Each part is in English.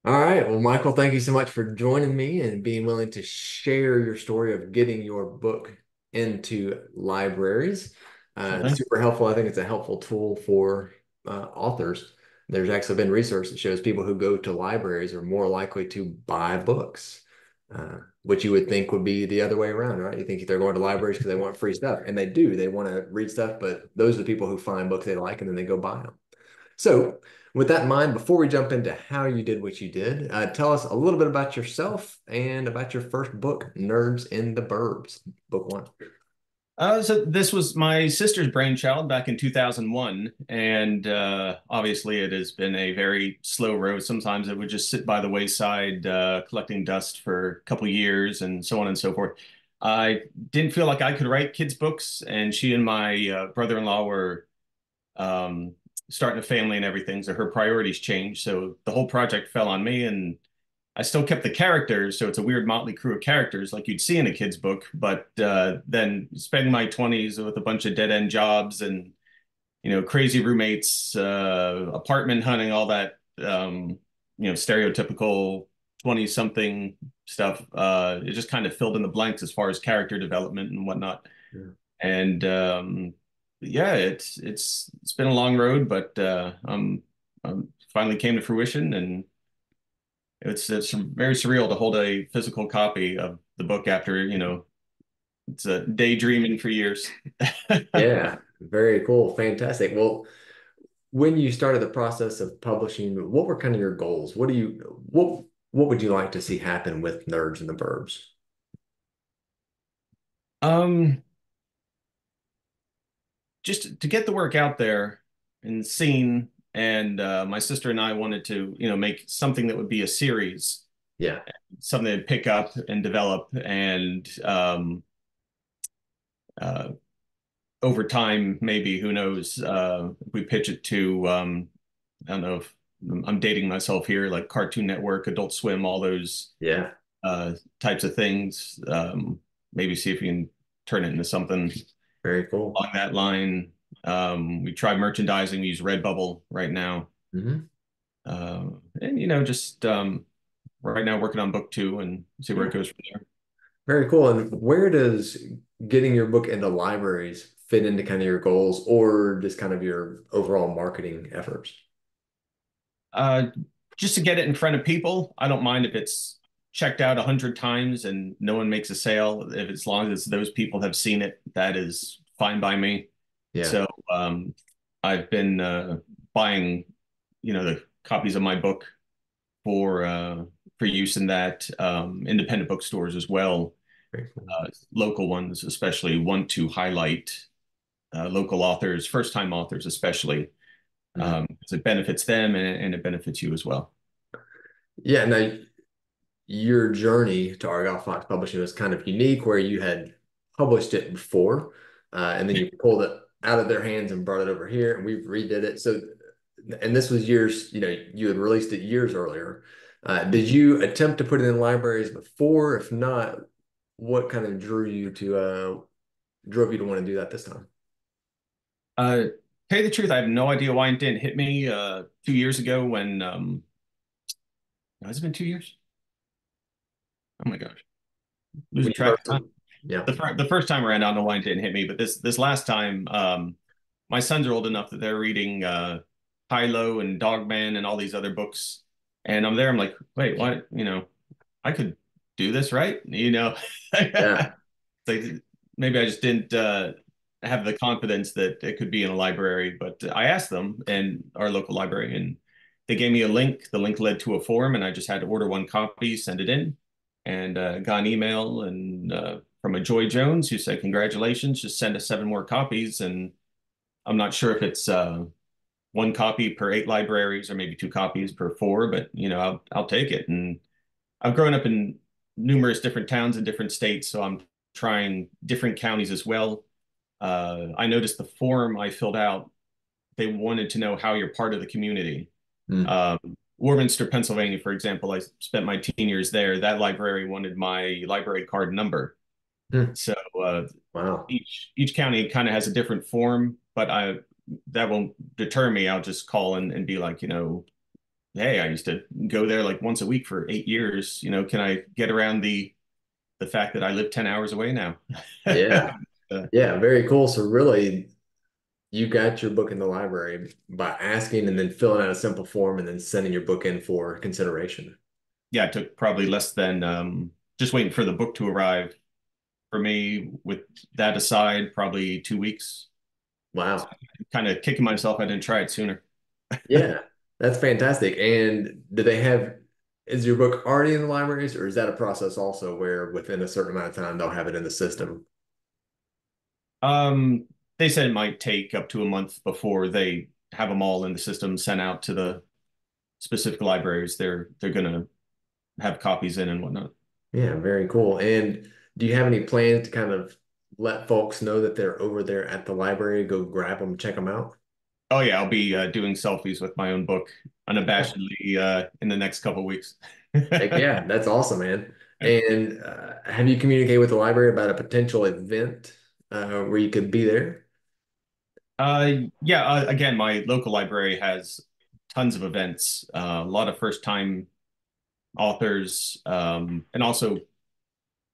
All right. Well, Michael, thank you so much for joining me and being willing to share your story of getting your book into libraries. Sure It's thing. super helpful. I think it's a helpful tool for authors. There's actually been research that shows people who go to libraries are more likely to buy books, which you would think would be the other way around, right? You think they're going to libraries because they want free stuff, and they do. They want to read stuff, but those are the people who find books they like and then they go buy them. So, with that in mind, before we jump into how you did what you did, tell us a little bit about yourself and about your first book, Nerds in the Burbs, book one. So this was my sister's brainchild back in 2001, and obviously it has been a very slow road. Sometimes it would just sit by the wayside, collecting dust for a couple years, and so on and so forth. I didn't feel like I could write kids' books, and she and my brother-in-law were um, starting a family and everything, so her priorities changed. So the whole project fell on me, and I still kept the characters, so it's a weird motley crew of characters like you'd see in a kid's book. But then spending my 20s with a bunch of dead-end jobs and crazy roommates, apartment hunting, all that stereotypical 20-something stuff. It just kind of filled in the blanks as far as character development and whatnot. Yeah. And yeah, it's been a long road, but finally came to fruition, and it's very surreal to hold a physical copy of the book after, it's a daydreaming for years. Yeah, very cool. Fantastic. Well, when you started the process of publishing, what were kind of your goals? What would you like to see happen with Nerds in the Burbs? Um, just to get the work out there and seen, and my sister and I wanted to, make something that would be a series, Yeah. something to pick up and develop, and uh, over time, maybe, who knows, if we pitch it to, I don't know if I'm dating myself here, like Cartoon Network, Adult Swim, all those Yeah. types of things. Maybe see if we can turn it into something Very cool. along that line. We try merchandising. We use Redbubble right now. Hmm. And, just right now working on book two and see where it Yeah. goes from there. Very cool. And where does getting your book into libraries fit into kind of your goals or just kind of your overall marketing efforts? Uh, just to get it in front of people. I don't mind if it's checked out 100 times and no one makes a sale. If as long as those people have seen it, that is fine by me. Yeah. So I've been buying, the copies of my book for use in that, independent bookstores as well. Very cool. Local ones especially want to highlight local authors, first time authors especially, Mhm. 'cause it benefits them and it benefits you as well. Yeah. Now, your journey to Argyle Fox Publishing was kind of unique where you had published it before, and then you pulled it out of their hands and brought it over here, and we redid it. So, and this was years, you had released it years earlier. Did you attempt to put it in libraries before? If not, what kind of drove you to want to do that this time? Uh, tell you the truth, I have no idea why it didn't hit me 2 years ago when has it been 2 years? Oh my gosh, When losing you track first, of time. yeah. The first time around, I don't know why it didn't hit me, but this last time, my sons are old enough that they're reading Hilo and Dogman and all these other books, and I'm there. I'm like, wait, what? I could do this, right? Yeah. Like, maybe I just didn't have the confidence that it could be in a library. But I asked them and our local library, and they gave me a link. The link led to a form, and I just had to order one copy, send it in, and got an email and from a Joy Jones who said, "Congratulations, just send us 7 more copies." And I'm not sure if it's one copy per 8 libraries or maybe 2 copies per four, but I'll take it. And I've grown up in numerous different towns in different states, so I'm trying different counties as well. I noticed the form I filled out, they wanted to know how you're part of the community. Mm. Um, Warminster, Pennsylvania, for example, I spent my teen years there. That library wanted my library card number. Mm. So Wow. each county kind of has a different form, but I that won't deter me. I'll just call and be like, hey, I used to go there like once a week for 8 years. Can I get around the fact that I live 10 hours away now? Yeah. Uh, Yeah, very cool. So really, you got your book in the library by asking and then filling out a simple form and then sending your book in for consideration. yeah, it took probably less than just waiting for the book to arrive for me. With that aside, probably 2 weeks. Wow. Kind of kicking myself I didn't try it sooner. Yeah, that's fantastic. And do they have, is your book already in the libraries, or is that a process also where within a certain amount of time they'll have it in the system? Um, they said it might take up to a month before they have them all in the system sent out to the specific libraries they're gonna have copies in and whatnot. Yeah, very cool. And do you have any plans to kind of let folks know that they're over there at the library, go grab them, check them out? Oh yeah, I'll be doing selfies with my own book unabashedly in the next couple weeks. Heck yeah, that's awesome, man. And have you communicated with the library about a potential event where you could be there? Yeah, again, my local library has tons of events, a lot of first time authors, and also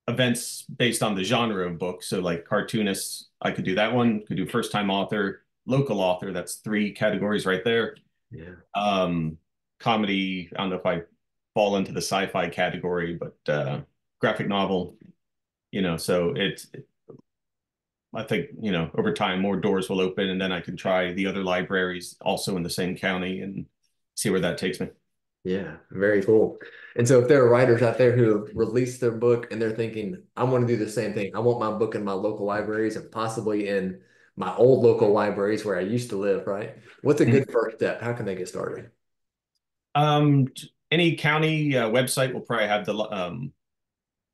events based on the genre of book. So like cartoonists, I could do that one, could do first time author, local author, that's three categories right there. Yeah. Um, Comedy, I don't know if I fall into the sci-fi category, but graphic novel, so I think, over time more doors will open and then I can try the other libraries also in the same county and see where that takes me. Yeah, very cool. And so if there are writers out there who have released their book and they're thinking, I want to do the same thing. I want my book in my local libraries and possibly in my old local libraries where I used to live, right? What's a Mhm. good first step? How can they get started? Any county website will probably have the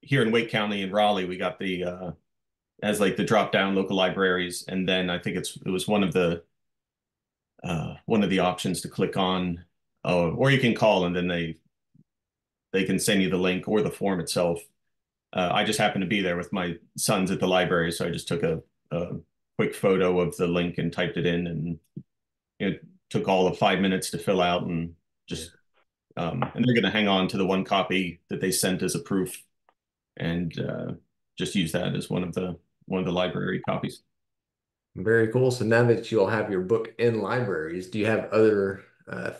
here in Wake County in Raleigh, we got the as like the drop down local libraries, and then I think it was one of the options to click on, or you can call and then they can send you the link or the form itself. I just happened to be there with my sons at the library, so I just took a quick photo of the link and typed it in, and it took all of 5 minutes to fill out, and Yeah, just and they're going to hang on to the one copy that they sent as a proof, and just use that as one of the library copies. very cool. So now that you'll have your book in libraries, do you have other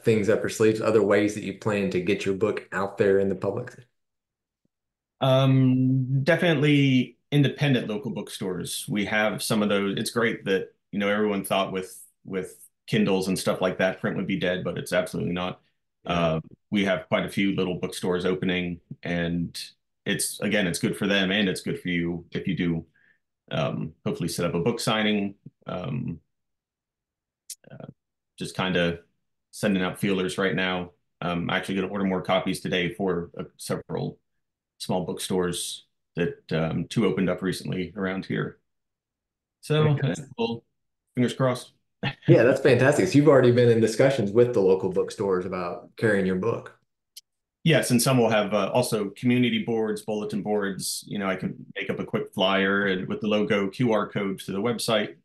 things up your sleeves, other ways that you plan to get your book out there in the public? Definitely independent local bookstores. We have some of those. It's great that, everyone thought with Kindles and stuff like that, print would be dead, but it's absolutely not. Yeah, We have quite a few little bookstores opening, and it's good for them and it's good for you if you do hopefully set up a book signing. Um, just kind of sending out feelers right now. I'm actually going to order more copies today for several small bookstores that two opened up recently around here. So, well, fingers crossed. yeah, that's fantastic. So you've already been in discussions with the local bookstores about carrying your book. Yes, and some will have also community boards, bulletin boards. I can make up a quick flyer and with the logo QR code to the website,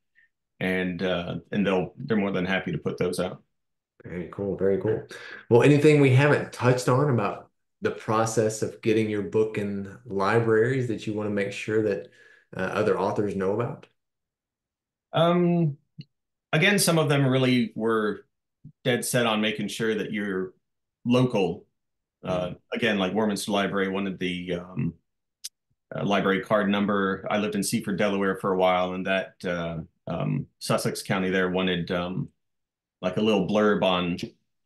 and they're more than happy to put those out. Very cool. Very cool. Well, anything we haven't touched on about the process of getting your book in libraries that you want to make sure that other authors know about? Um, Again, some of them really were dead set on making sure that you're local. Mm, Again, like Warminster Library wanted the library card number. I lived in Seaford, Delaware for a while, and that Sussex County there wanted like a little blurb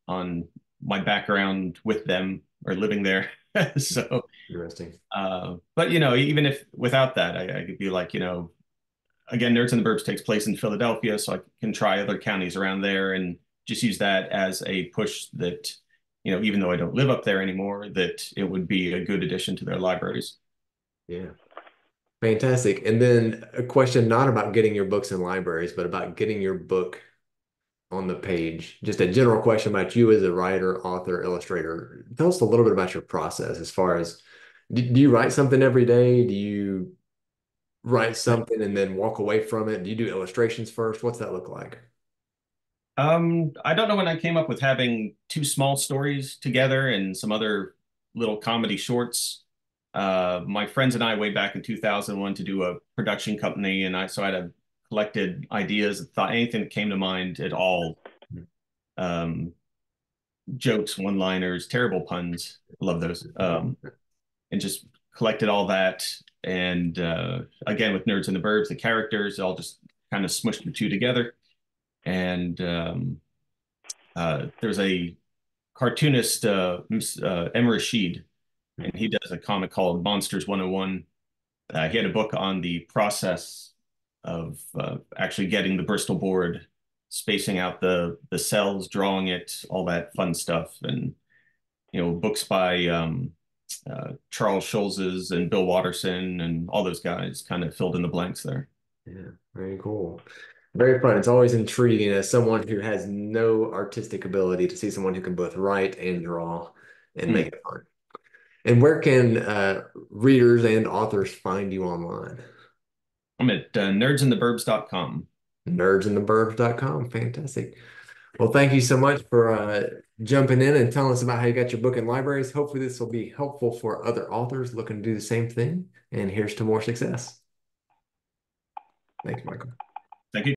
on my background with them or living there. So, interesting. but even if without that, I could be like, again, Nerds and the Burbs takes place in Philadelphia, so I can try other counties around there and just use that as a push that, even though I don't live up there anymore, that it would be a good addition to their libraries. Yeah. Fantastic. And then a question not about getting your books in libraries, but about getting your book on the page. Just a general question about you as a writer, author, illustrator. Tell us a little bit about your process as far as do you write something every day? Do you write something and then walk away from it? Do you do illustrations first? What's that look like? I don't know when I came up with having two small stories together and some other little comedy shorts. My friends and I, way back in 2001, to do a production company, and I had a collected ideas, thought anything that came to mind at all. Um, Jokes, one-liners, terrible puns. Love those. And just collected all that. And again, with Nerds and the Burbs, the characters all just kind of smushed the two together. And there's a cartoonist, M. Rashid, and he does a comic called Monsters 101. He had a book on the process of actually getting the Bristol board, spacing out the cells, drawing it, all that fun stuff, and books by Charles Schulz's and Bill Watterson and all those guys kind of filled in the blanks there. Yeah, very cool. Very fun. It's always intriguing as someone who has no artistic ability to see someone who can both write and draw and Hmm. make it fun. And where can readers and authors find you online? I'm at nerdsintheburbs.com. Nerdsintheburbs.com. Fantastic. Well, thank you so much for jumping in and telling us about how you got your book in libraries. Hopefully, this will be helpful for other authors looking to do the same thing. And here's to more success. Thanks, Michael.